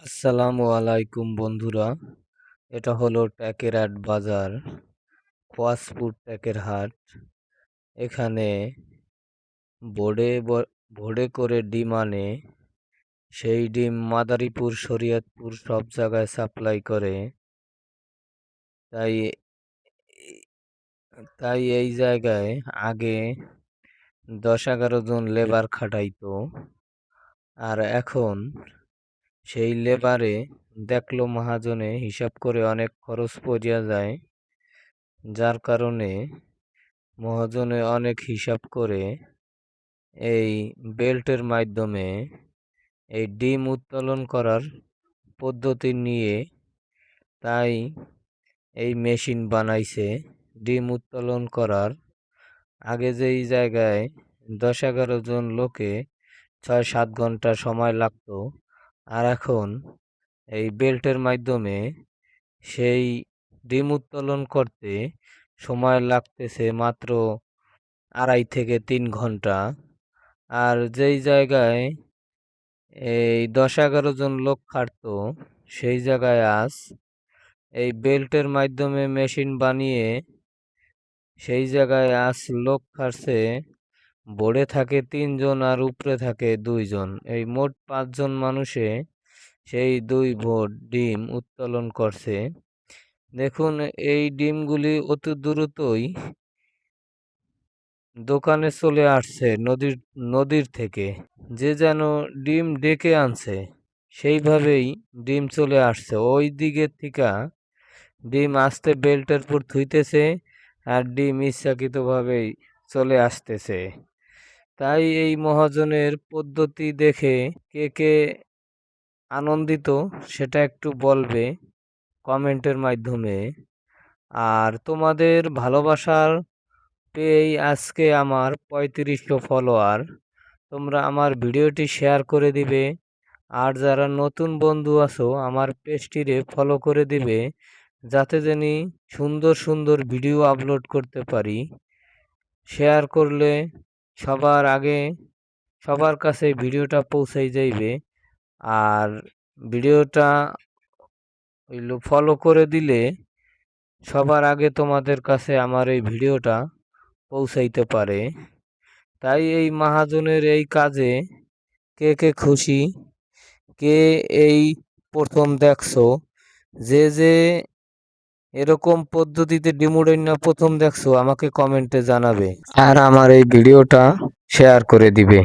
আসসালামু আলাইকুম বন্ধুরা। এটা হলো ট্যাকেরহাট বাজার, খোয়াজপুর ট্যাকের হাট। এখানে বোর্ডে করে ডিম আনে। সেই ডিম মাদারীপুর, শরীয়তপুর সব জায়গায় সাপ্লাই করে। তাই তাই এই জায়গায় আগে 10-11 জন লেবার খাটাইতো, আর এখন সেই লেবারে দেখলো মহাজনে হিসাব করে অনেক খরচ পড়িয়া যায়, যার কারণে মহাজনে অনেক হিসাব করে এই বেল্টের মাধ্যমে এই ডিম উত্তোলন করার পদ্ধতি নিয়ে তাই এই মেশিন বানাইছে ডিম উত্তোলন করার। আগে যেই জায়গায় 10-11 জন লোকে 6-7 ঘন্টা সময় লাগতো, আর এখন এই বেল্টের মাধ্যমে সেই ডিম উত্তোলন করতে সময় লাগতেছে মাত্র 2.5 থেকে 3 ঘন্টা। আর যেই জায়গায় এই 10-11 জন লোক খাটতো, সেই জায়গায় আজ এই বেল্টের মাধ্যমে মেশিন বানিয়ে সেই জায়গায় আজ লোক খাটছে। বোর্ডে থাকে 3 জন আর উপরে থাকে 2 জন, এই মোট 5 জন মানুষে সেই 2 ভোর ডিম উত্তোলন করছে। দেখুন, এই ডিমগুলি অতি দ্রুতই দোকানে চলে আসছে নদীর থেকে। যে যেন ডিম ডেকে আনছে, সেইভাবেই ডিম চলে আসছে ওই দিকের থেকে। ডিম আসতে বেল্টের উপর থুইতেছে, আর ডিম ইচ্ছাকৃতভাবেই চলে আসতেছে। তাই এই মহাজনের পদ্ধতি দেখে কে কে আনন্দিত সেটা একটু বলবে কমেন্টের মাধ্যমে। আর তোমাদের ভালোবাসার পেয়েই আজকে আমার 3500 ফলোয়ার। তোমরা আমার ভিডিওটি শেয়ার করে দিবে, আর যারা নতুন বন্ধু আছো আমার পেজটিরে ফলো করে দিবে, যাতে জানি সুন্দর সুন্দর ভিডিও আপলোড করতে পারি। শেয়ার করলে সবার আগে সবার কাছে ভিডিওটা পৌঁছে যাইবে। আর ভিডিওটা ফলো করে দিলে সবার আগে তোমাদের কাছে আমার এই ভিডিওটা পৌঁছাইতে পারে। তাই এই মহাজনের এই কাজে কে কে খুশি, কে এই প্রথম দেখছো, যে এরকম পদ্ধতিতে ডিমোডেন্না প্রথম দেখছো আমাকে কমেন্টে জানাবে, আর আমার এই ভিডিওটা শেয়ার করে দিবে।